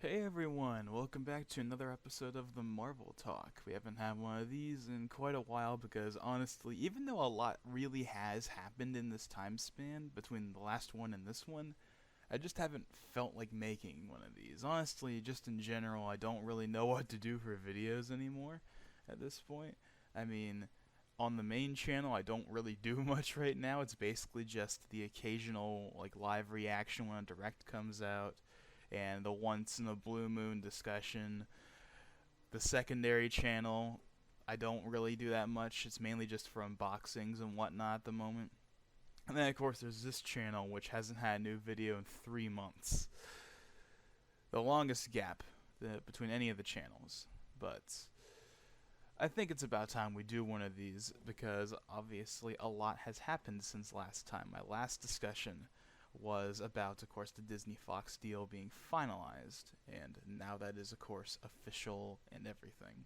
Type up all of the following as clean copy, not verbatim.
Hey everyone, welcome back to another episode of the Marvel Talk. We haven't had one of these in quite a while because honestly, even though a lot really has happened in this time span between the last one and this one, I just haven't felt like making one of these. Honestly, just in general, I don't really know what to do for videos anymore at this point. I mean, on the main channel, I don't really do much right now. It's basically just the occasional like live reaction when a direct comes out and the once in a blue moon discussion. The secondary channel, I don't really do that much. It's mainly just for unboxings and whatnot at the moment. And then, of course, there's this channel, which hasn't had a new video in 3 months. The longest gap between any of the channels. But I think it's about time we do one of these because obviously a lot has happened since last time. My last discussion was about, of course, the Disney Fox deal being finalized, and now that is, of course, official and everything.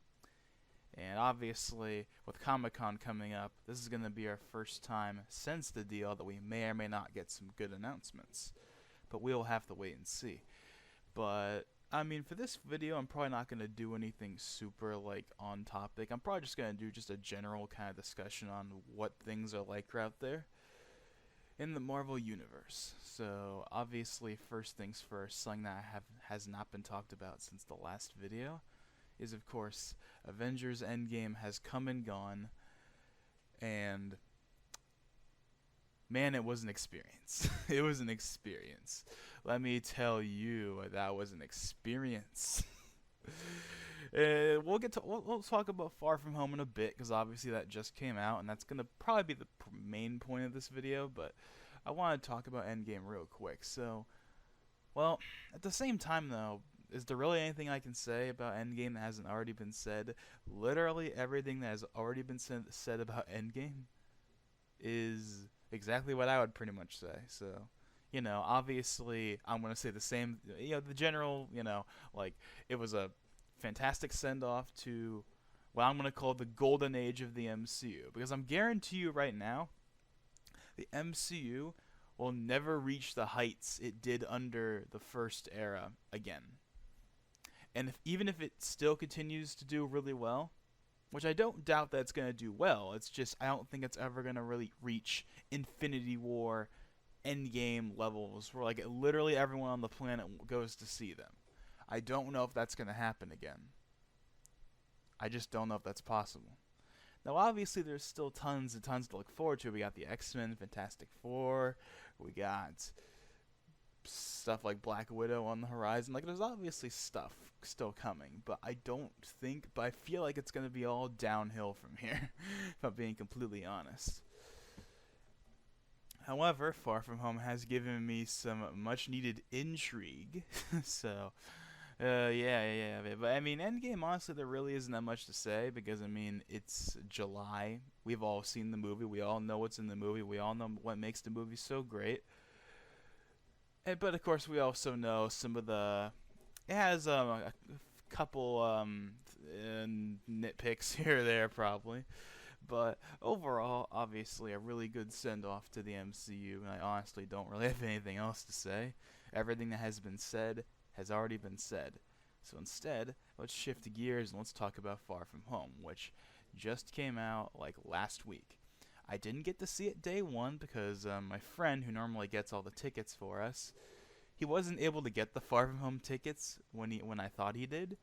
And obviously, with Comic Con coming up, this is going to be our first time since the deal that we may or may not get some good announcements. But we'll have to wait and see. But I mean, for this video, I'm probably not going to do anything super like on topic. I'm probably just going to do just a general kind of discussion on what things are like out there in the Marvel Universe. So obviously, first things first, something that has not been talked about since the last video is, of course, Avengers Endgame has come and gone, and man, it was an experience. It was an experience. Let me tell you, that was an experience. We'll talk about Far From Home in a bit because obviously that just came out and that's gonna probably be the main point of this video. But I want to talk about Endgame real quick. So, well, at the same time though, is there really anything I can say about Endgame that hasn't already been said? Literally everything that has already been said about Endgame is exactly what I would pretty much say. So, obviously I'm gonna say the same. The general, like it was a fantastic send off to what I'm gonna call the golden age of the MCU. Because I'm guarantee you right now, the MCU will never reach the heights it did under the first era again. And even if it still continues to do really well, which I don't doubt that it's going to do well, it's just I don't think it's ever going to really reach Infinity War Endgame levels where like literally everyone on the planet goes to see them. I don't know if that's going to happen again. I just don't know if that's possible. Now, obviously, there's still tons and tons to look forward to. We got the X-Men, Fantastic Four. We got stuff like Black Widow on the horizon. Like, there's obviously stuff still coming, but I feel like it's going to be all downhill from here, if I'm being completely honest. However, Far From Home has given me some much needed intrigue. So, yeah. But I mean, Endgame, honestly, there really isn't that much to say because, I mean, it's July. We've all seen the movie. We all know what's in the movie. We all know what makes the movie so great. But, of course, we also know some of the. It has a couple nitpicks here or there, probably. But overall, obviously, a really good send off to the MCU, and I honestly don't really have anything else to say. Everything that has been said has already been said. So instead, let's shift gears and let's talk about Far From Home, which just came out like last week. I didn't get to see it day one because my friend, who normally gets all the tickets for us, he wasn't able to get the Far From Home tickets when I thought he did.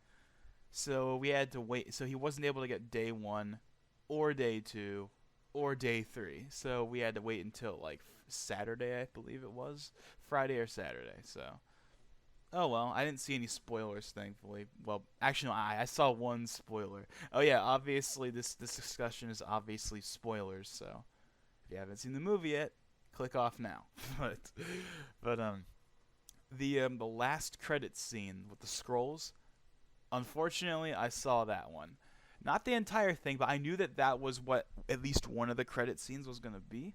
So we had to wait. So he wasn't able to get day one or day two or day three. So we had to wait until like Saturday, I believe it was. Friday or Saturday. So, oh well, I didn't see any spoilers, thankfully. Well, actually, no, I saw one spoiler. Oh yeah, obviously this discussion is obviously spoilers. So if you haven't seen the movie yet, click off now. but the last credits scene with the scrolls. Unfortunately, I saw that one. Not the entire thing, but I knew that that was what at least one of the credit scenes was gonna be.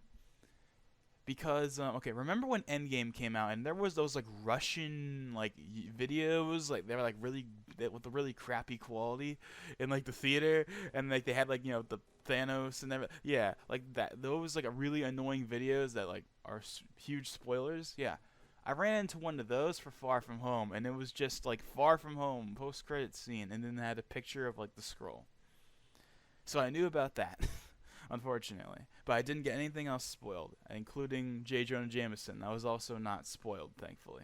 Because okay, remember when Endgame came out and there was those like Russian like videos, like they were like with the really crappy quality in like the theater, and like they had like the Thanos and everything. Yeah, like that. Those like really annoying videos that like are huge spoilers. Yeah, I ran into one of those for Far From Home, and it was just like Far From Home post-credit scene, and then it had a picture of like the scroll. So I knew about that, unfortunately, but I didn't get anything else spoiled, including J. Jonah Jameson. That was also not spoiled, thankfully.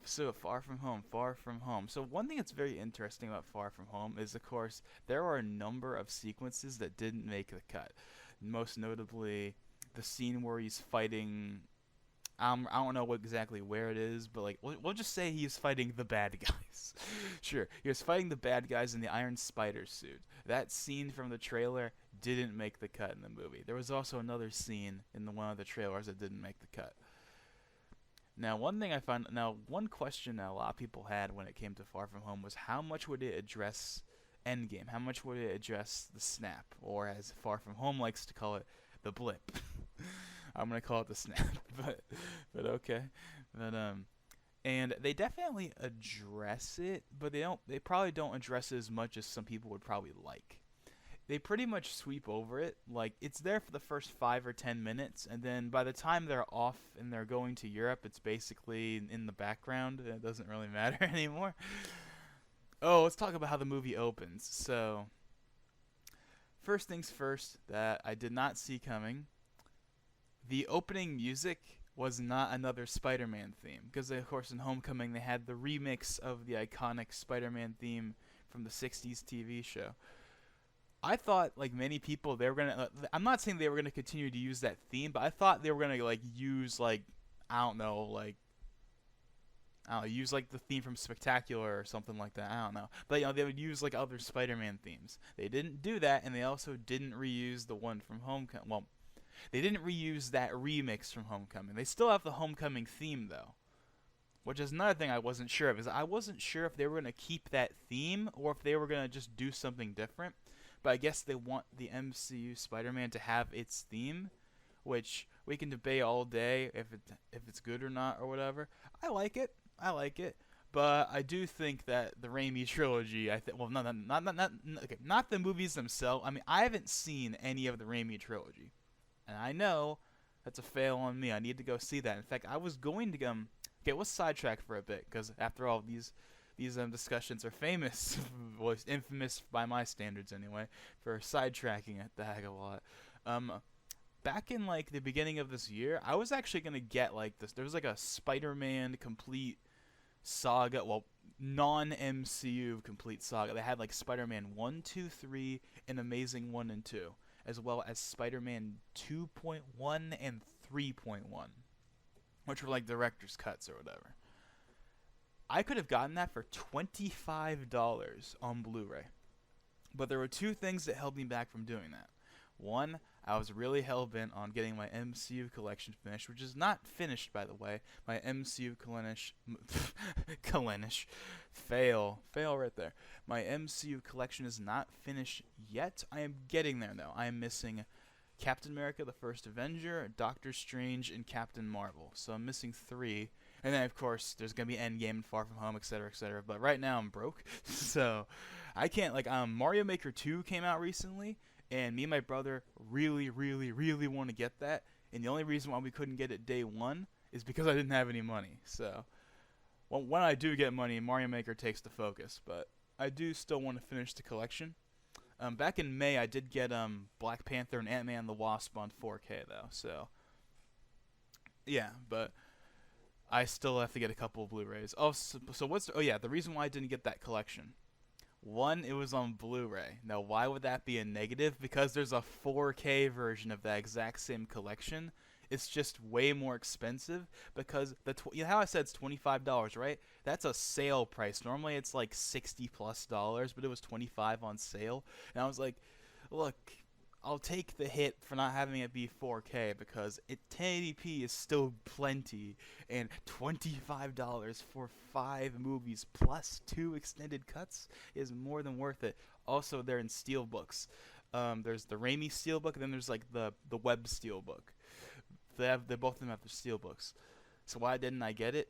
So Far From Home, Far From Home. So one thing that's very interesting about Far From Home is, of course, there are a number of sequences that didn't make the cut. Most notably, the scene where he's fighting. I don't know exactly where it is, but like we'll just say he's fighting the bad guys. Sure, he was fighting the bad guys in the Iron Spider suit. That scene from the trailer didn't make the cut in the movie. There was also another scene in one of the trailers that didn't make the cut. Now, one question that a lot of people had when it came to Far From Home was how much would it address Endgame? How much would it address the snap, or as Far From Home likes to call it, the blip? I'm gonna call it the snap, but okay, and they definitely address it, but they probably don't address it as much as some people would probably like. They pretty much sweep over it. Like, it's there for the first 5 or 10 minutes, and then by the time they're off and they're going to Europe, it's basically in the background. It doesn't really matter anymore. Oh, let's talk about how the movie opens. So, first things first that I did not see coming. The opening music was not another Spider-Man theme, because of course in Homecoming they had the remix of the iconic Spider-Man theme from the 60s TV show. I thought, like many people, they were gonna. I'm not saying they were gonna continue to use that theme, but I thought they were gonna like use like use like the theme from Spectacular or something like that. I don't know, but they would use like other Spider-Man themes. They didn't do that, and they also didn't reuse the one from Homecoming. Well, they didn't reuse that remix from Homecoming. They still have the Homecoming theme though, which is another thing I wasn't sure of. Is I wasn't sure if they were gonna keep that theme or if they were gonna just do something different. But I guess they want the MCU Spider-Man to have its theme, which we can debate all day if it's good or not or whatever. I like it, but I do think that the Raimi trilogy, not the movies themselves. I mean, I haven't seen any of the Raimi trilogy, and I know that's a fail on me. I need to go see that. In fact, I was going to okay, let's sidetrack for a bit, because after all, these discussions are famous, well, infamous by my standards anyway, for sidetracking it the heck of a lot. Back in like the beginning of this year, I was actually gonna get like this. There was like a Spider-Man complete saga, well, non-MCU complete saga. They had like Spider-Man 1, 2, 3, and Amazing 1 and 2, as well as Spider-Man 2.1 and 3.1, which were like director's cuts or whatever. I could have gotten that for $25 on Blu-ray. But there were two things that held me back from doing that. One, I was really hell-bent on getting my MCU collection finished, which is not finished, by the way. My MCU fail right there. My MCU collection is not finished yet. I am getting there, though. I am missing Captain America, the First Avenger, Doctor Strange, and Captain Marvel. So I'm missing 3. And then, of course, there's going to be Endgame and Far From Home, etc., etc. But right now, I'm broke. So I can't, Mario Maker 2 came out recently, and me and my brother really, really, really want to get that. And the only reason why we couldn't get it day one is because I didn't have any money. So when I do get money, Mario Maker takes the focus. But I do still want to finish the collection. Back in May, I did get Black Panther and Ant-Man and the Wasp on 4K, though. So, yeah, but I still have to get a couple of Blu-rays. Oh, so the reason why I didn't get that collection. One, it was on Blu-ray. Now, why would that be a negative? Because there's a 4K version of that exact same collection. It's just way more expensive because you know how I said it's $25, right? That's a sale price. Normally it's like $60+, but it was $25 on sale. And I was like, look, I'll take the hit for not having it be 4K because 1080p is still plenty, and $25 for 5 movies plus 2 extended cuts is more than worth it. Also, they're in steelbooks. There's the Raimi steelbook, and then there's like the web steelbook. They both of them have the steelbooks. So why didn't I get it?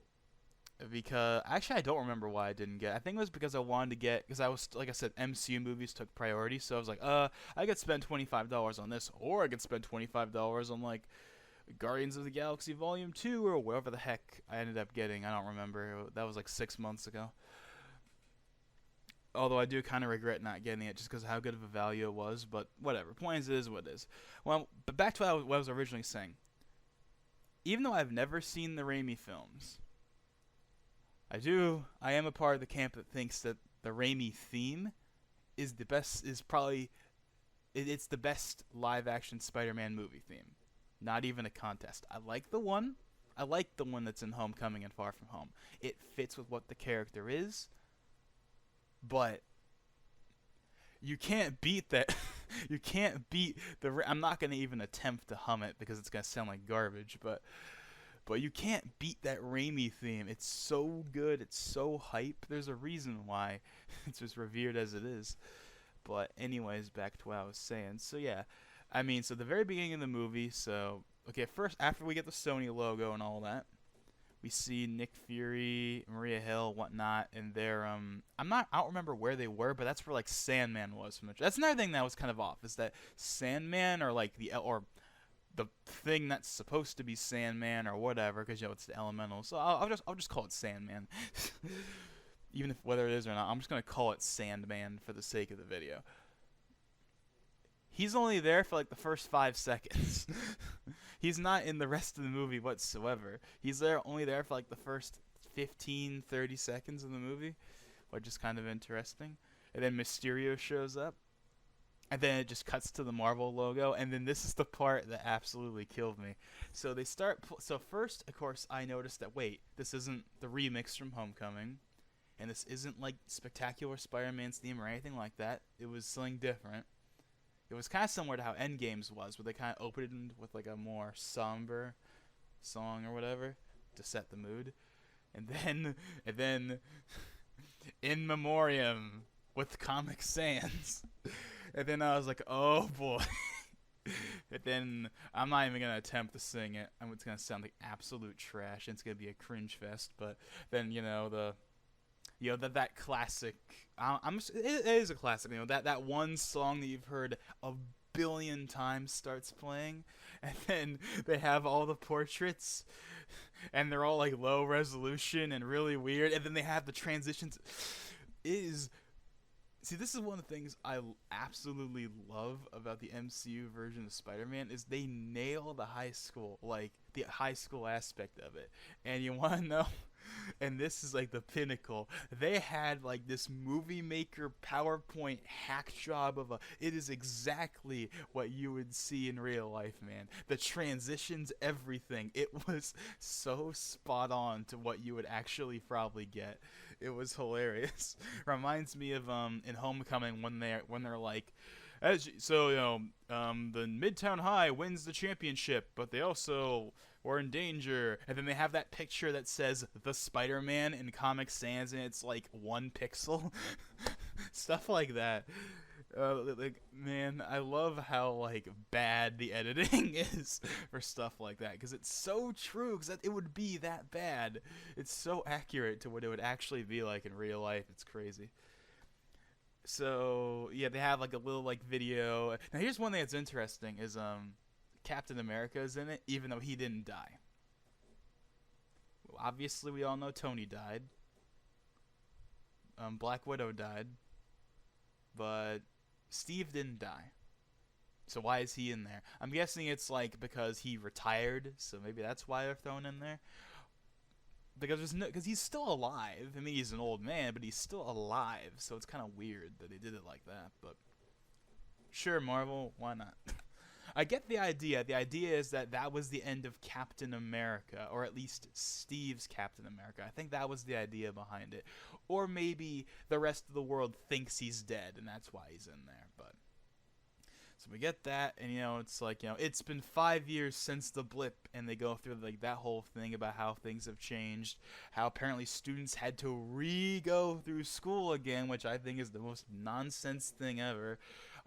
Because actually I don't remember why I didn't get it. I think it was because I wanted to get, because I was, like I said, MCU movies took priority, so I was like, I could spend $25 on this, or I could spend $25 on like Guardians of the Galaxy Volume 2 or whatever the heck I ended up getting. I don't remember. That was like 6 months ago. Although I do kind of regret not getting it just because of how good of a value it was. But whatever. Point is what it is. Well, but back to what I was originally saying. Even though I've never seen the Raimi films, I am a part of the camp that thinks that the Raimi theme is the best, it's the best live action Spider-Man movie theme. Not even a contest. I like the one that's in Homecoming and Far From Home. It fits with what the character is, but you can't beat that. You can't beat I'm not going to even attempt to hum it because it's going to sound like garbage, but you can't beat that Raimi theme. It's so good. It's so hype. There's a reason why it's as revered as it is. But anyways, back to what I was saying. So yeah, I mean, so the very beginning of the movie, so, okay, first, after we get the Sony logo and all that, we see Nick Fury, Maria Hill, whatnot, and they're, I don't remember where they were, but that's where, like, Sandman was from that's another thing that was kind of off, is that Sandman, or, like, the thing that's supposed to be Sandman, or whatever, because, it's the elemental, so I'll just call it Sandman. Even if whether it is or not, I'm just going to call it Sandman for the sake of the video. He's only there for like the first 5 seconds. He's not in the rest of the movie whatsoever. He's only there for like the first 15, 30 seconds of the movie, which is kind of interesting. And then Mysterio shows up. And then it just cuts to the Marvel logo, and then this is the part that absolutely killed me. So they start. So first, of course, I noticed that this isn't the remix from Homecoming, and this isn't like Spectacular Spider-Man's theme or anything like that. It was something different. It was kind of similar to how Endgame's was, where they kind of opened with like a more somber song or whatever to set the mood, and then In Memoriam with Comic Sans. And then I was like, oh boy. And then I'm not even gonna attempt to sing it. It's gonna sound like absolute trash, and it's gonna be a cringe fest. But then that classic. It is a classic. That one song that you've heard a billion times starts playing, and then they have all the portraits, and they're all like low resolution and really weird, and then they have the transitions. See, this is one of the things I absolutely love about the MCU version of Spider-Man is they nail the high school aspect of it. And you want to know, and this is like the pinnacle, they had like this movie maker PowerPoint hack job it is exactly what you would see in real life, man. The transitions, everything. It was so spot on to what you would actually probably get. It was hilarious. Reminds me of in Homecoming when they're like, the Midtown High wins the championship, but they also were in danger. And then they have that picture that says the Spider-Man in Comic Sans, and it's like 1 pixel. Stuff like that. Man, I love how like bad the editing is for stuff like that, because it's so true, because it would be that bad. It's so accurate to what it would actually be like in real life. It's crazy. So yeah, they have like a little like video. Now here's one thing that's interesting is Captain America is in it, even though he didn't die. Well, obviously we all know Tony died. Black Widow died, but Steve didn't die. So why is he in there? I'm guessing it's like because he retired, so maybe that's why they're thrown in there. Because he's still alive. I mean, he's an old man, but he's still alive, so it's kind of weird that they did it like that. But sure, Marvel, why not? I get the idea. The idea is that was the end of Captain America, or at least Steve's Captain America. I think that was the idea behind it. Or maybe the rest of the world thinks he's dead, and that's why he's in there. But so we get that, and it's like, it's been 5 years since the blip, and they go through like that whole thing about how things have changed, how apparently students had to re-go through school again, which I think is the most nonsense thing ever.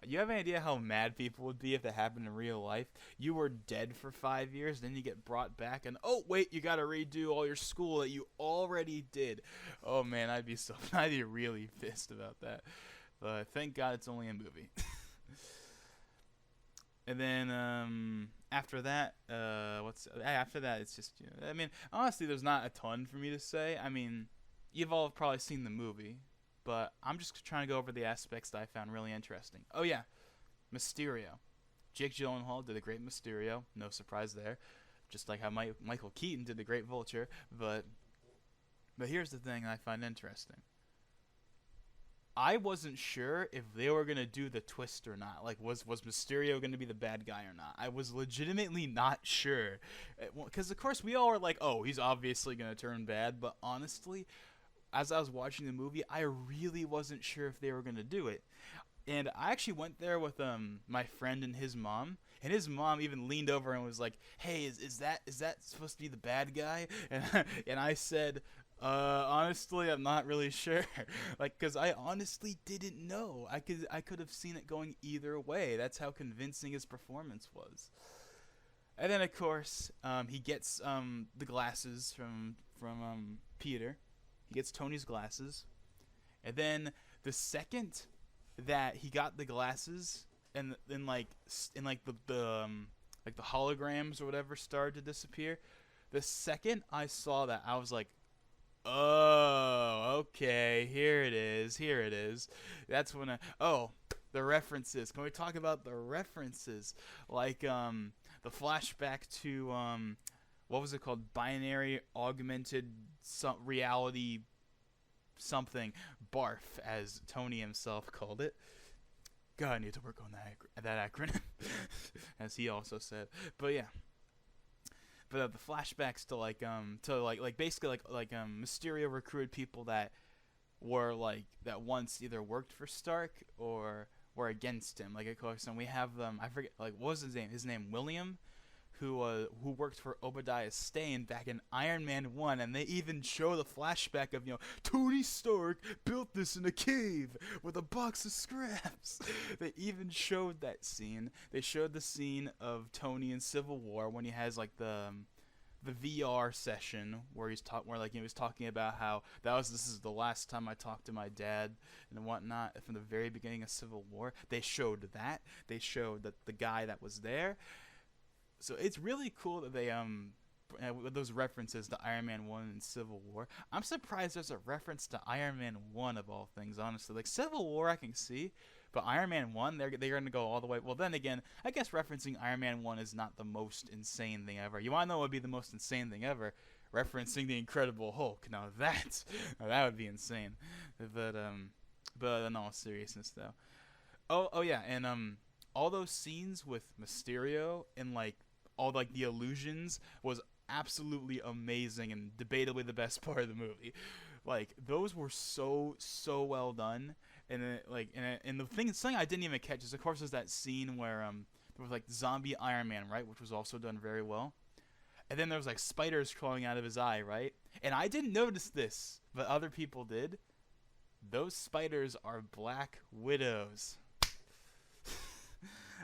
You have any idea how mad people would be if that happened in real life? You were dead for 5 years, then you get brought back, and oh wait, you gotta redo all your school that you already did. Oh man, I'd be really pissed about that. But thank God it's only a movie. And then After that, after that? It's just, I mean, honestly, there's not a ton for me to say. I mean, you've all probably seen the movie, but I'm just trying to go over the aspects that I found really interesting. Oh yeah, Mysterio. Jake Gyllenhaal did a great Mysterio. No surprise there. Just like how Michael Keaton did the great Vulture. But here's the thing I find interesting. I wasn't sure if they were gonna do the twist or not. Like, was Mysterio gonna be the bad guy or not? I was legitimately not sure, because of course we all were like, "Oh, he's obviously gonna turn bad." But honestly, as I was watching the movie, I really wasn't sure if they were gonna do it. And I actually went there with my friend and his mom even leaned over and was like, "Hey, is that supposed to be the bad guy?" And I said, honestly, I'm not really sure." Like, cuz I honestly didn't know. I could have seen it going either way. That's how convincing his performance was. And then of course, he gets the glasses from Peter. He gets Tony's glasses. And then the second that he got the glasses and then like the holograms or whatever started to disappear, the second I saw that, I was like, "Oh, okay, here it is, here it is." That's when the references. Can we talk about the references? Like the flashback to what was it called? Binary augmented reality something, barf, as Tony himself called it. God, I need to work on that acronym, as he also said. But yeah, but the flashbacks to basically Mysterio recruited people that were that once either worked for Stark or were against him. Like, of course, and we have I forget, like, what was his name? His name William, who worked for Obadiah Stane back in Iron Man 1, and they even show the flashback of, Tony Stark built this in a cave with a box of scraps. They even showed that scene. They showed the scene of Tony in Civil War when he has the VR session where he was talking about how this is the last time I talked to my dad and whatnot from the very beginning of Civil War. They showed that. They showed that the guy that was there. So it's really cool that they with those references to Iron Man 1 and Civil War. I'm surprised there's a reference to Iron Man 1 of all things, honestly. Like, Civil War I can see, but Iron Man 1, they're going to go all the way. Well, then again, I guess referencing Iron Man 1 is not the most insane thing ever. You want to know what would be the most insane thing ever? Referencing the Incredible Hulk. Now that would be insane. But in all seriousness, though. Oh yeah, and all those scenes with Mysterio and all the illusions was absolutely amazing and debatably the best part of the movie. Like, those were so well done. And the thing I didn't even catch is, of course, is that scene where there was zombie Iron Man, right, which was also done very well. And then there was spiders crawling out of his eye, right? And I didn't notice this, but other people did. Those spiders are Black Widows.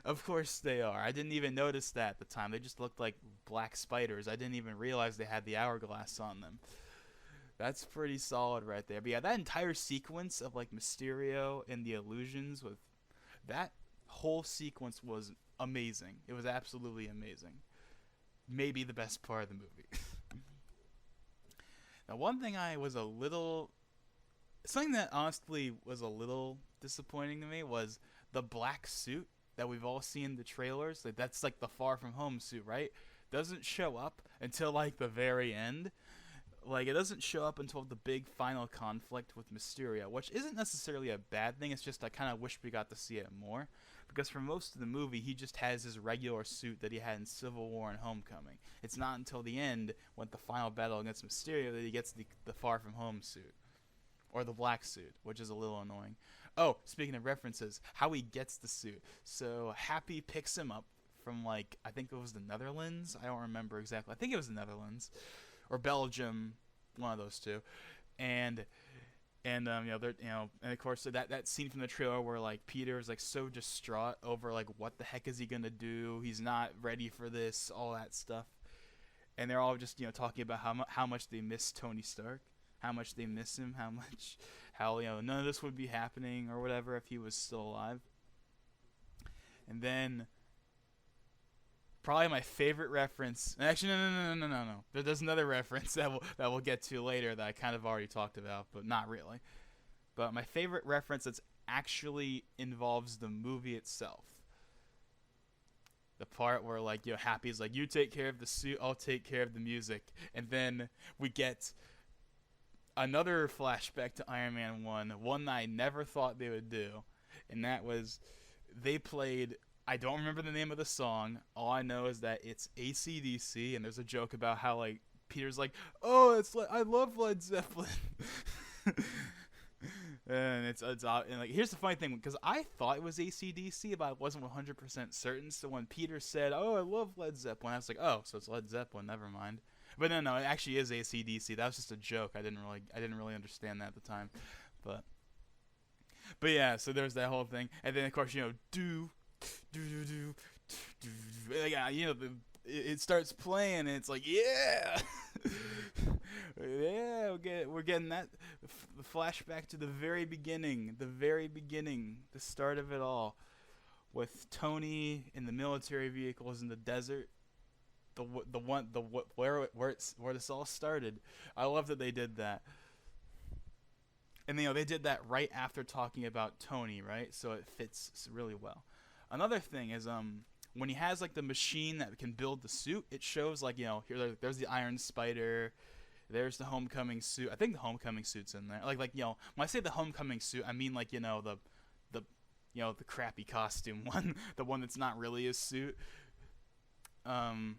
Of course they are. I didn't even notice that at the time. They just looked like black spiders. I didn't even realize they had the hourglass on them. That's pretty solid right there. But yeah, that entire sequence of Mysterio and the illusions, with that whole sequence was amazing. It was absolutely amazing. Maybe the best part of the movie. Now, one thing something that honestly was a little disappointing to me was the black suit that we've all seen in the trailers. That's the Far From Home suit, right? Doesn't show up until the very end. It doesn't show up until the big final conflict with Mysterio, which isn't necessarily a bad thing. It's just I kind of wish we got to see it more, because for most of the movie he just has his regular suit that he had in Civil War and Homecoming. It's not until the end, when the final battle against Mysterio, that he gets the Far From Home suit, or the black suit, which is a little annoying. Oh, speaking of references, how he gets the suit. So Happy picks him up from I think it was the Netherlands. I don't remember exactly. I think it was the Netherlands or Belgium, one of those two. And and of course that scene from the trailer where Peter is so distraught over what the heck is he gonna do? He's not ready for this, all that stuff. And they're all just talking about how much they miss Tony Stark, how much they miss him, how none of this would be happening or whatever if he was still alive. And then probably my favorite reference. Actually, no. There's another reference that we'll get to later that I kind of already talked about, but not really. But my favorite reference that's actually involves the movie itself. The part where like Happy's like, you take care of the suit, I'll take care of the music, and then we get another flashback to Iron Man 1 that I never thought they would do, and that was they played. I don't remember the name of the song. All I know is that it's AC/DC, and there's a joke about how like Peter's like, "Oh, I love Led Zeppelin," and it's and like here's the funny thing, because I thought it was AC/DC, but I wasn't 100% certain. So when Peter said, "Oh, I love Led Zeppelin," I was like, "Oh, so it's Led Zeppelin. Never mind." But no, it actually is AC/DC. That was just a joke. I didn't really understand that at the time, but yeah. So there's that whole thing, and then of course do like, it starts playing, and it's like, yeah, yeah, we're getting that the flashback to the very beginning, the start of it all, with Tony in the military vehicles in the desert, where this all started. I love that they did that. And they did that right after talking about Tony, right? So it fits really well. Another thing is when he has like the machine that can build the suit, it shows like here there's the Iron Spider, there's the Homecoming suit. I think the Homecoming suit's in there. Like when I say the Homecoming suit, I mean like the crappy costume one, the one that's not really a suit. I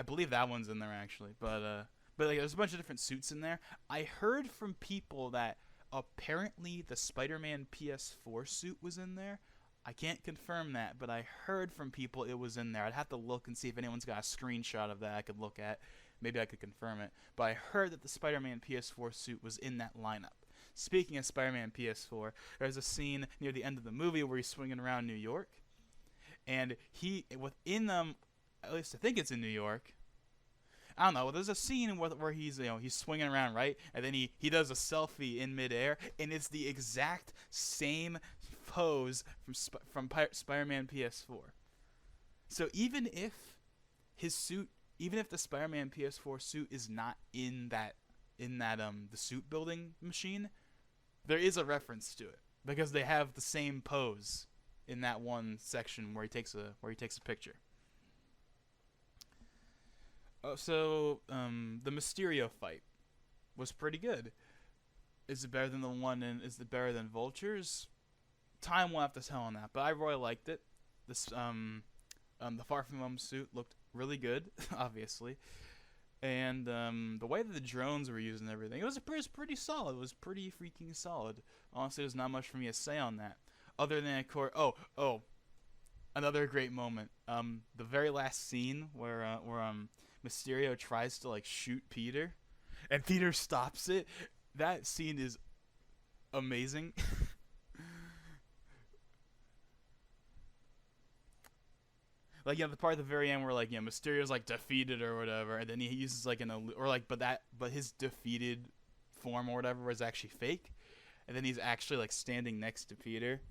believe that one's in there actually, but like there's a bunch of different suits in there. I heard from people that apparently the Spider-Man PS4 suit was in there. I can't confirm that, but I heard from people it was in there. I'd have to look and see if anyone's got a screenshot of that I could look at. Maybe I could confirm it. But I heard that the Spider-Man PS4 suit was in that lineup. Speaking of Spider-Man PS4, there's a scene near the end of the movie where he's swinging around New York. And within them, at least I think it's in New York. I don't know. There's a scene where he's he's swinging around, right, and then he does a selfie in midair, and it's the exact same pose from Spider-Man PS4. So even if the Spider-Man PS4 suit is not in that the suit building machine, there is a reference to it because they have the same pose in that one section where he takes a picture. So the Mysterio fight was pretty good. Is it better than is it better than Vulture's? Time will have to tell on that, but I really liked it. This the Far From Home suit looked really good, obviously, and the way that the drones were used and everything, it was pretty solid. It was pretty freaking solid. Honestly, there's not much for me to say on that, other than of course. Another great moment. The very last scene where Mysterio tries to like shoot Peter, and Peter stops it. That scene is amazing. Like the part at the very end where like Mysterio's like defeated or whatever, and then he uses like but his defeated form or whatever was actually fake, and then he's actually like standing next to Peter.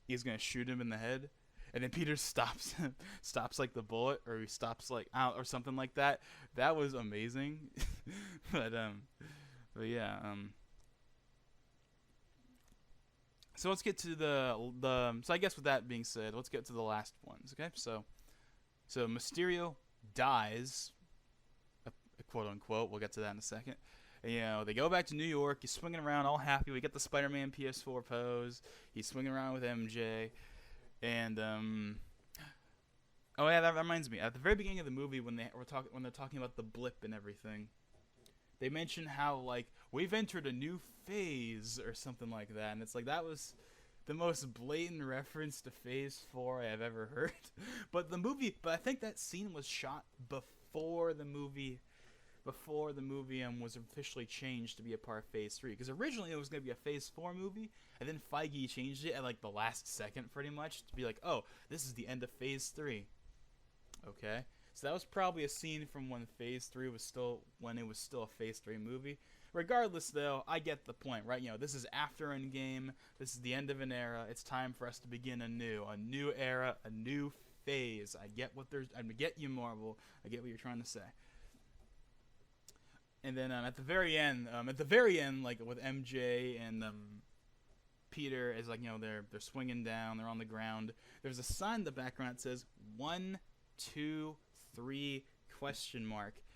He's gonna shoot him in the head. And then Peter stops like the bullet, or he stops like out or something like that. That was amazing. but yeah. So let's get to so I guess with that being said, let's get to the last ones. Okay, so Mysterio dies, quote unquote. We'll get to that in a second. And, they go back to New York. He's swinging around all happy. We get the Spider-Man PS4 pose. He's swinging around with MJ. And oh yeah, that reminds me. At the very beginning of the movie, when they're talking about the blip and everything, they mention how like we've entered a new phase or something like that, and it's like that was the most blatant reference to Phase 4 I have ever heard. But I think that scene was shot before the movie was officially changed to be a part of Phase 3. Because originally it was going to be a Phase 4 movie, and then Feige changed it at like the last second pretty much to be like, oh, this is the end of Phase 3. Okay? So that was probably a scene from when Phase 3 was still a Phase 3 movie. Regardless, though, I get the point, right? This is after Endgame. This is the end of an era. It's time for us to begin a new era, a new phase. I get you, Marvel. I get what you're trying to say. And then at the very end, like with MJ and Peter is like, they're swinging down, they're on the ground. There's a sign in the background that says 1, 2, 3 ?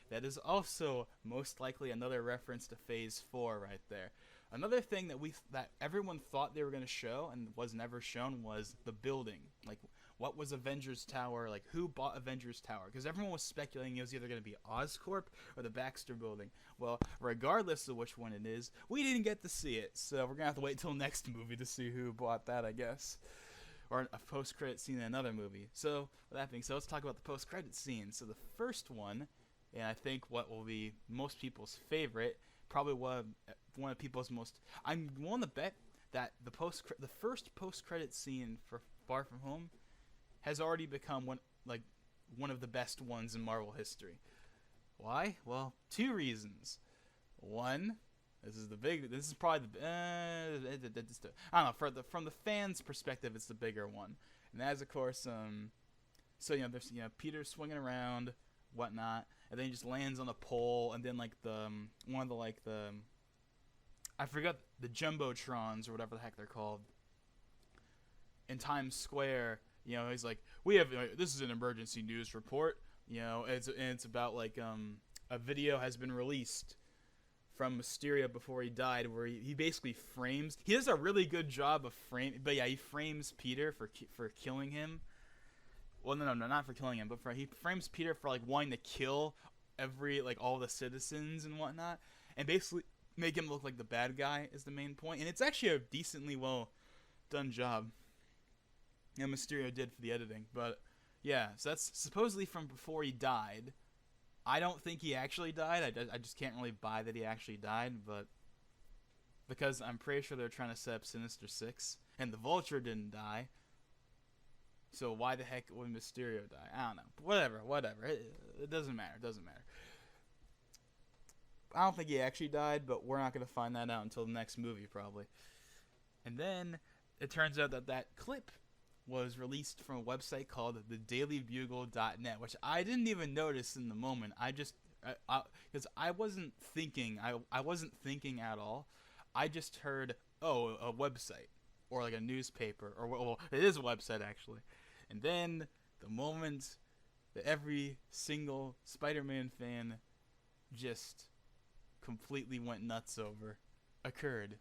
That is also most likely another reference to Phase 4 right there. Another thing that everyone thought they were going to show and was never shown was the building. Like, what was Avengers Tower? Like, who bought Avengers Tower? Because everyone was speculating it was either going to be Oscorp or the Baxter Building. Well, regardless of which one it is, we didn't get to see it. So we're going to have to wait till next movie to see who bought that, I guess. Or a post-credit scene in another movie. So, with that being said, let's talk about the post-credit scene. So the first one, and I think what will be most people's favorite, probably one of people's most... I'm willing to bet that the first post-credit scene for Far From Home has already become one of the best ones in Marvel history. Why? Well, 2 reasons. One, this is probably the I don't know, from the fans' perspective, it's the bigger one. And that is, of course, so there's Peter swinging around, whatnot, and then he just lands on a pole, and then I forgot the Jumbotrons or whatever the heck they're called in Times Square. He's like, this is an emergency news report. It's about a video has been released from Mysterio before he died, where he basically frames. He does a really good job of he frames Peter for killing him. Well, no, not for killing him, but he frames Peter for wanting to kill all the citizens and whatnot, and basically make him look like the bad guy is the main point. And it's actually a decently well done job. Mysterio did for the editing, but yeah, so that's supposedly from before he died. I don't think he actually died. I just can't really buy that he actually died, but because I'm pretty sure they're trying to set up Sinister Six, and the Vulture didn't die. So why the heck would Mysterio die? I don't know. Whatever. It doesn't matter. I don't think he actually died, but we're not going to find that out until the next movie, probably. And then it turns out that clip was released from a website called thedailybugle.net, which I didn't even notice in the moment. Because I wasn't thinking. I wasn't thinking at all. I just heard, a website or a newspaper, or well, it is a website actually. And then the moment that every single Spider-Man fan just completely went nuts over occurred.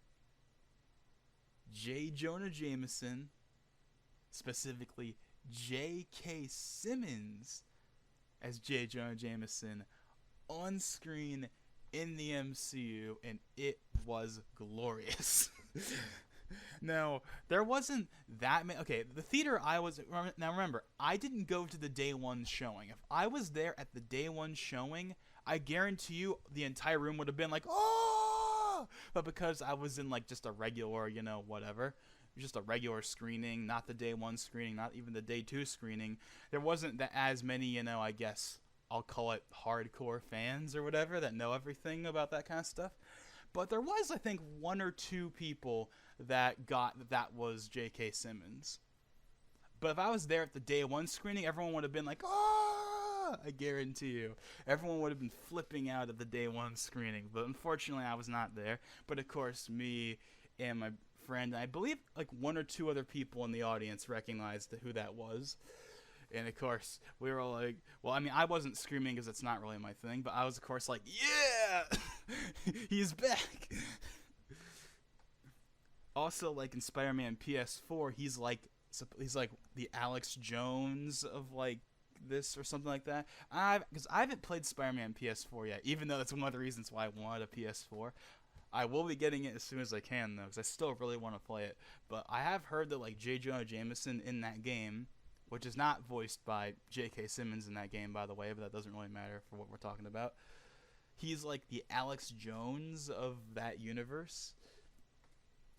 J. Jonah Jameson, specifically J.K. Simmons as J. Jonah Jameson, on screen in the MCU, and it was glorious. Now, there wasn't that many... Okay, the theater I was... Now, remember, I didn't go to the day one showing. If I was there at the day one showing, I guarantee you the entire room would have been like, oh! But because I was in, just a regular, whatever... just a regular screening, not the day one screening, not even the day 2 screening, there wasn't as many, I guess I'll call it hardcore fans or whatever that know everything about that kind of stuff. But there was, I think, 1 or 2 people that got that was J.K. Simmons. But if I was there at the day 1 screening, everyone would have been like, oh! I guarantee you. Everyone would have been flipping out at the day 1 screening. But unfortunately, I was not there. But of course, me and my friend, I believe 1 or 2 other people in the audience recognized who that was. And of course, we were all like, well, I mean, I wasn't screaming because it's not really my thing, but I was, of course, like, yeah! He's back! Also, in Spider-Man PS4, he's like the Alex Jones of, this or something like that. Because I haven't played Spider-Man PS4 yet, even though that's one of the reasons why I wanted a PS4. I will be getting it as soon as I can, though, because I still really want to play it. But I have heard that, J. Jonah Jameson in that game, which is not voiced by J.K. Simmons in that game, by the way, but that doesn't really matter for what we're talking about. He's the Alex Jones of that universe.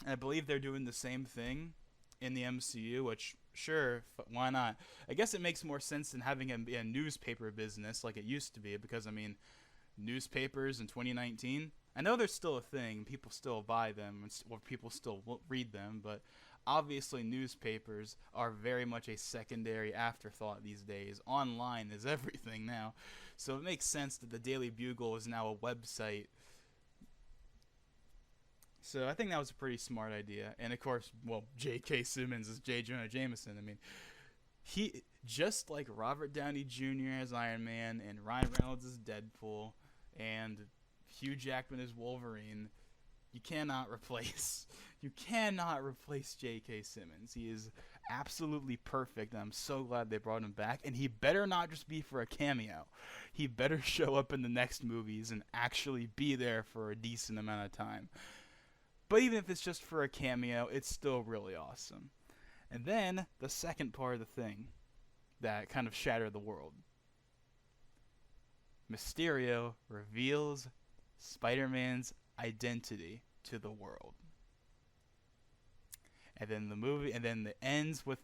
And I believe they're doing the same thing in the MCU, which, sure, why not? I guess it makes more sense than having him be a newspaper business like it used to be, because, I mean, newspapers in 2019... I know they're still a thing. People still buy them, or people still read them, but obviously newspapers are very much a secondary afterthought these days. Online is everything now. So it makes sense that the Daily Bugle is now a website. So I think that was a pretty smart idea. And of course, well, J.K. Simmons is J. Jonah Jameson. I mean, he, just like Robert Downey Jr. as Iron Man and Ryan Reynolds as Deadpool and Hugh Jackman as Wolverine, you cannot replace J.K. Simmons. He is absolutely perfect, and I'm so glad they brought him back. And he better not just be for a cameo. He better show up in the next movies and actually be there for a decent amount of time. But even if it's just for a cameo, it's still really awesome. And then the second part of the thing that kind of shattered the world. Mysterio reveals Spider-Man's identity to the world. And then the movie, and then it ends with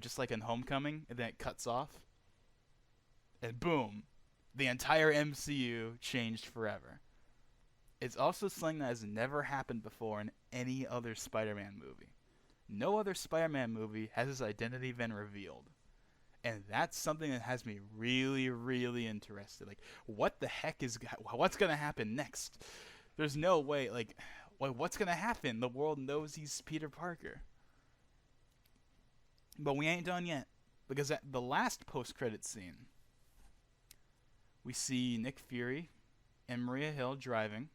just like in Homecoming, and then it cuts off. And boom, the entire MCU changed forever. It's also something that has never happened before in any other Spider-Man movie. No other Spider-Man movie has his identity been revealed. And that's something that has me really, really interested. Like, what's going to happen next? There's no way, what's going to happen? The world knows he's Peter Parker. But we ain't done yet. Because at the last post-credit scene, we see Nick Fury and Maria Hill driving.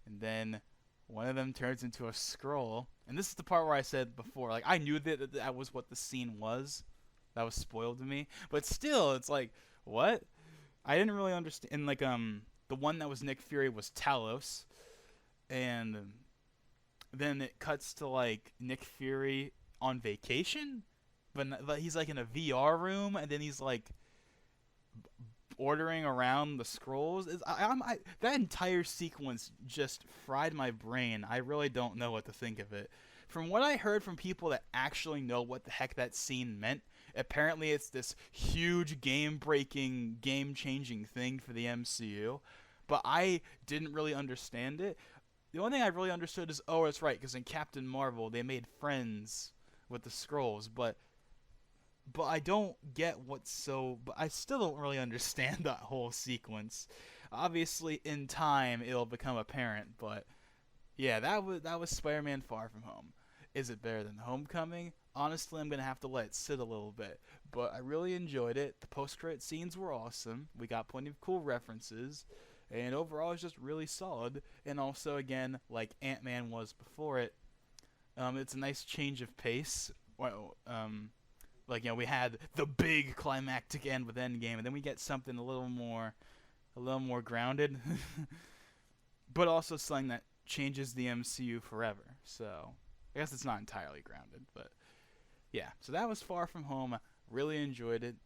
And then one of them turns into a Skrull. And this is the part where I said before, like, I knew that was what the scene was. That was spoiled to me. But still, it's like, what? I didn't really understand. And, like, the one that was Nick Fury was Talos. And then it cuts to, like, Nick Fury on vacation. But he's, like, in a VR room. And then he's, like, ordering around the Skrulls. That entire sequence just fried my brain. I really don't know what to think of it. From what I heard from people that actually know what the heck that scene meant, apparently it's this huge game-breaking, game-changing thing for the MCU. But I didn't really understand it. The only thing I really understood is, oh, it's right, because in Captain Marvel, they made friends with the Skrulls, but I don't get but I still don't really understand that whole sequence. Obviously, in time, it'll become apparent, but yeah, that was Spider-Man Far From Home. Is it better than Homecoming? Honestly, I'm going to have to let it sit a little bit, but I really enjoyed it. The post-credit scenes were awesome. We got plenty of cool references, and overall, it's just really solid. And also, again, like Ant-Man was before it, it's a nice change of pace. Well, we had the big climactic end with Endgame, and then we get something a little more grounded, but also something that changes the MCU forever. So I guess it's not entirely grounded, but yeah. So that was Far From Home. Really enjoyed it,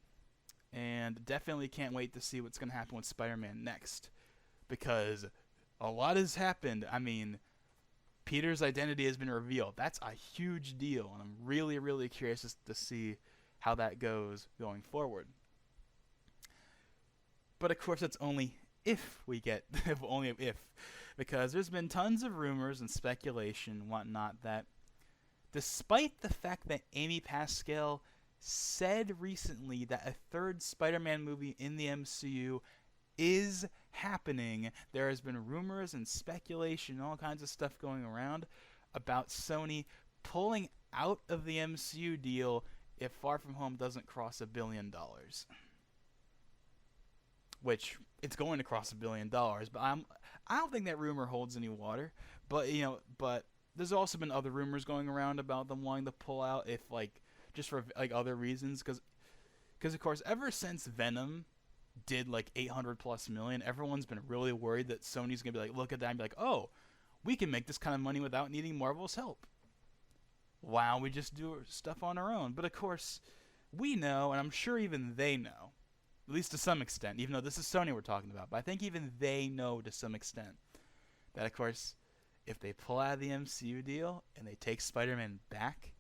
and definitely can't wait to see what's going to happen with Spider-Man next, because a lot has happened. I mean, Peter's identity has been revealed. That's a huge deal, and I'm really, really curious to see how that goes going forward. But of course, it's only if we get, because there's been tons of rumors and speculation and whatnot that, despite the fact that Amy Pascal said recently that a third Spider-Man movie in the MCU is happening, there has been rumors and speculation and all kinds of stuff going around about Sony pulling out of the MCU deal if Far From Home doesn't cross $1 billion. Which, it's going to cross $1 billion, but I don't think that rumor holds any water. But there's also been other rumors going around about them wanting to pull out, if just for other reasons, because of course ever since Venom did $800+ million, everyone's been really worried that Sony's gonna be look at that and be like, oh, we can make this kind of money without needing Marvel's help. Why don't we just do stuff on our own? But of course, we know, and I'm sure even they know, at least to some extent, even though this is Sony we're talking about, but I think even they know to some extent that, of course, if they pull out of the MCU deal and they take Spider-Man back,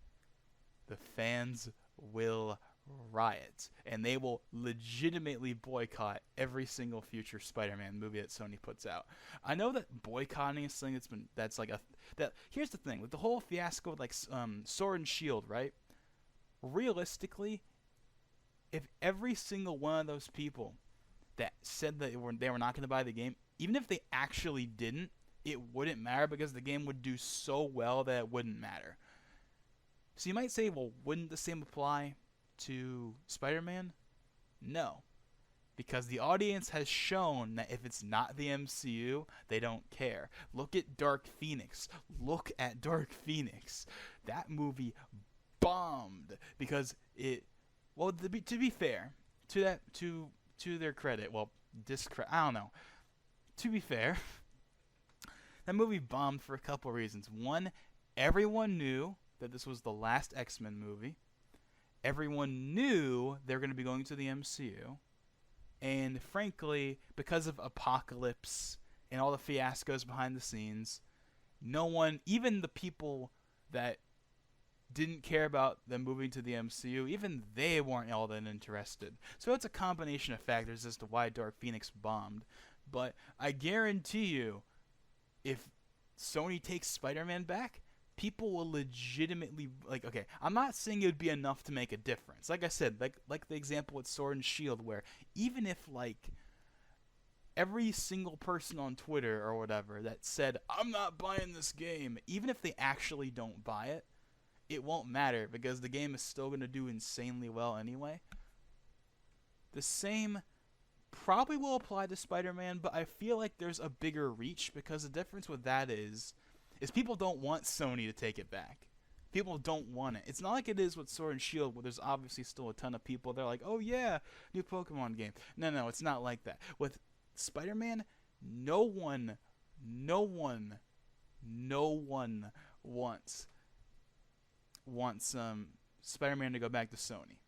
the fans will riot, and they will legitimately boycott every single future Spider-Man movie that Sony puts out. I know that boycotting is something that's like a that. Here's the thing with the whole fiasco with like Sword and Shield, right? Realistically, if every single one of those people that said that they were not going to buy the game, even if they actually didn't, it wouldn't matter because the game would do so well that it wouldn't matter. So you might say, well, wouldn't the same apply to Spider-Man? No, because the audience has shown that if it's not the MCU, they don't care. Look at Dark Phoenix. Look at Dark Phoenix. That movie bombed because it. Well, to be fair, to their credit, well, I don't know. To be fair, that movie bombed for a couple reasons. One, everyone knew that this was the last X-Men movie. Everyone knew they were going to be going to the MCU. And frankly, because of Apocalypse and all the fiascos behind the scenes, no one, even the people that didn't care about them moving to the MCU, even they weren't all that interested. So it's a combination of factors as to why Dark Phoenix bombed. But I guarantee you, if Sony takes Spider-Man back, people will legitimately, like, okay, I'm not saying it would be enough to make a difference. Like I said, like the example with Sword and Shield, where even if, like, every single person on Twitter or whatever that said, I'm not buying this game, even if they actually don't buy it, it won't matter because the game is still going to do insanely well anyway. The same probably will apply to Spider-Man, but I feel like there's a bigger reach because the difference with that is people don't want Sony to take it back. People don't want it. It's not like it is with Sword and Shield where there's obviously still a ton of people. They're like, oh yeah, new Pokemon game. No, it's not like that. With Spider-Man, no one wants Spider-Man to go back to Sony.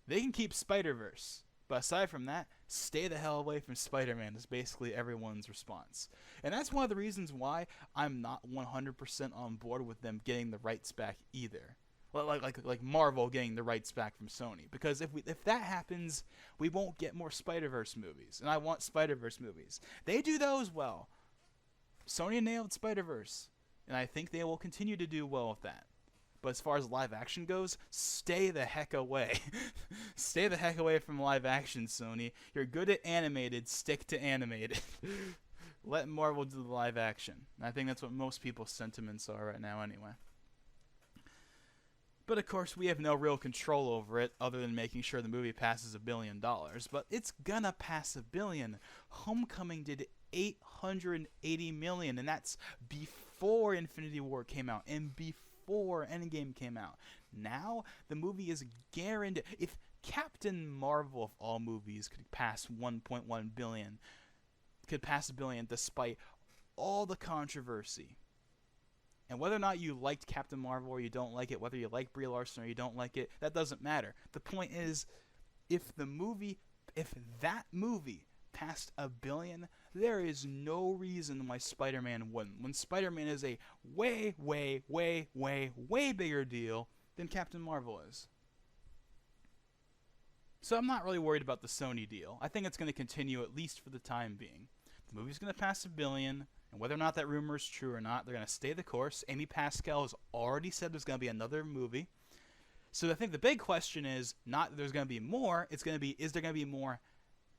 They can keep Spider-Verse, but aside from that, stay the hell away from Spider-Man is basically everyone's response. And that's one of the reasons why I'm not 100% on board with them getting the rights back either. Like Marvel getting the rights back from Sony. Because if that happens, we won't get more Spider-Verse movies. And I want Spider-Verse movies. They do those well. Sony nailed Spider-Verse. And I think they will continue to do well with that. But as far as live action goes, stay the heck away. Stay the heck away from live action, Sony. You're good at animated, stick to animated. Let Marvel do the live action. I think that's what most people's sentiments are right now anyway. But of course, we have no real control over it other than making sure the movie passes $1 billion. But it's gonna pass $1 billion. Homecoming did $880 million, and that's before Infinity War came out and before Endgame came out. Now the movie is guaranteed. If Captain Marvel of all movies could pass 1.1 billion, could pass $1 billion despite all the controversy. And whether or not you liked Captain Marvel or you don't like it, whether you like Brie Larson or you don't like it, that doesn't matter. The point is, if that movie passed $1 billion, there is no reason why Spider-Man wouldn't. When Spider-Man is a way, way, way, way, way bigger deal than Captain Marvel is. So I'm not really worried about the Sony deal. I think it's going to continue at least for the time being. The movie's going to pass $1 billion, and whether or not that rumor is true or not, they're going to stay the course. Amy Pascal has already said there's going to be another movie. So I think the big question is not that there's going to be more, it's going to be, is there going to be more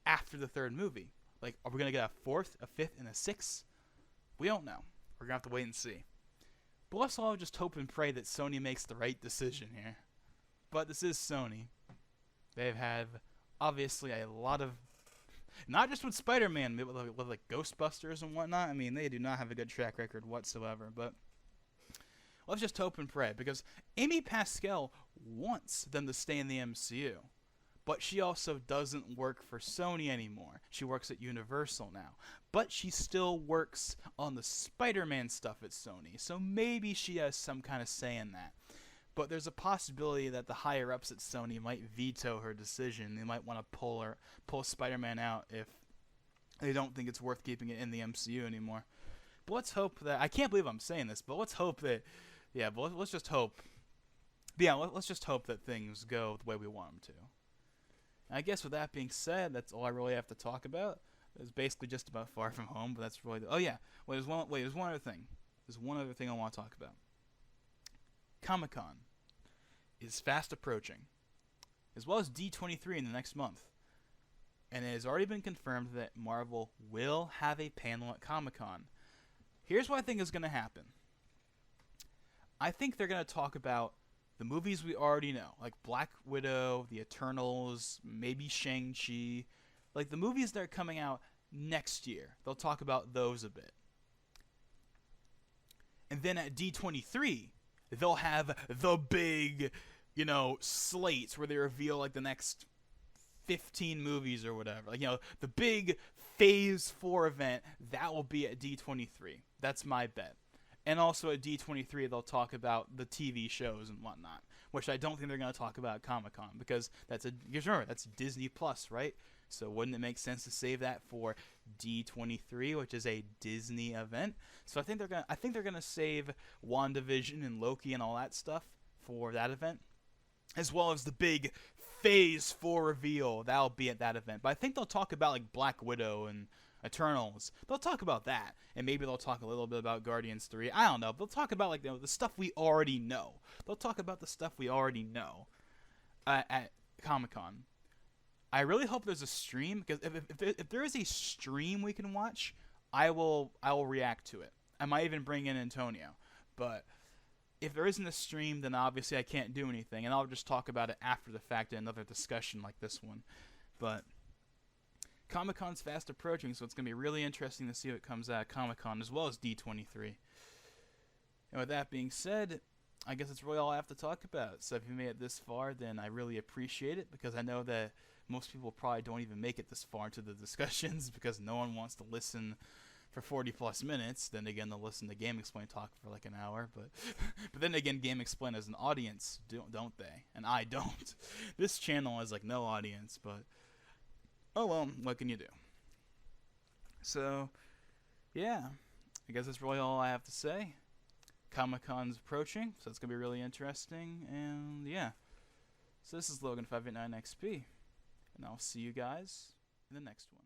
after the third movie? Like, are we going to get a fourth, a fifth, and a sixth? We don't know. We're going to have to wait and see. But let's all just hope and pray that Sony makes the right decision here. But this is Sony. They've had, obviously, a lot of, not just with Spider-Man, with like Ghostbusters and whatnot. I mean, they do not have a good track record whatsoever. But let's just hope and pray, because Amy Pascal wants them to stay in the MCU. But she also doesn't work for Sony anymore. She works at Universal now. But she still works on the Spider-Man stuff at Sony. So maybe she has some kind of say in that. But there's a possibility that the higher-ups at Sony might veto her decision. They might want to pull Spider-Man out if they don't think it's worth keeping it in the MCU anymore. But let's hope that... I can't believe I'm saying this, but let's hope that... Yeah, but let's just hope But yeah, let's just hope that things go the way we want them to. And I guess with that being said, that's all I really have to talk about. It's basically just about Far From Home, but that's really... oh yeah, there's one other thing. There's one other thing I want to talk about. Comic-Con is fast approaching, as well as D23 in the next month. And it has already been confirmed that Marvel will have a panel at Comic-Con. Here's what I think is going to happen. I think they're going to talk about the movies we already know, like Black Widow, The Eternals, maybe Shang-Chi, like the movies that are coming out next year. They'll talk about those a bit. And then at D23, they'll have the big, slates where they reveal like the next 15 movies or whatever. Like, the big Phase 4 event, that will be at D23. That's my bet. And also at D23, they'll talk about the TV shows and whatnot, which I don't think they're going to talk about at Comic-Con, because remember, that's Disney Plus, right? So wouldn't it make sense to save that for D23, which is a Disney event? So I think they're gonna save WandaVision and Loki and all that stuff for that event, as well as the big Phase 4 reveal. That'll be at that event. But I think they'll talk about like Black Widow and Eternals. They'll talk about that, and maybe they'll talk a little bit about Guardians 3. I don't know. They'll talk about like the stuff we already know. They'll talk about the stuff we already know at Comic-Con. I really hope there's a stream, because if there is a stream we can watch, I will react to it. I might even bring in Antonio. But if there isn't a stream, then obviously I can't do anything, and I'll just talk about it after the fact in another discussion like this one. But Comic-Con's fast approaching, so it's going to be really interesting to see what comes out of Comic-Con, as well as D23. And with that being said, I guess that's really all I have to talk about. So if you made it this far, then I really appreciate it, because I know that most people probably don't even make it this far into the discussions, because no one wants to listen for 40 plus minutes. Then again, they'll listen to Game Explain talk for like an hour, but then again, Game Explain has an audience, don't they? And I don't. This channel has like no audience, but oh well, what can you do? So yeah, I guess that's really all I have to say. Comic-Con's approaching, so it's gonna be really interesting, and yeah. So this is Logan589XP, and I'll see you guys in the next one.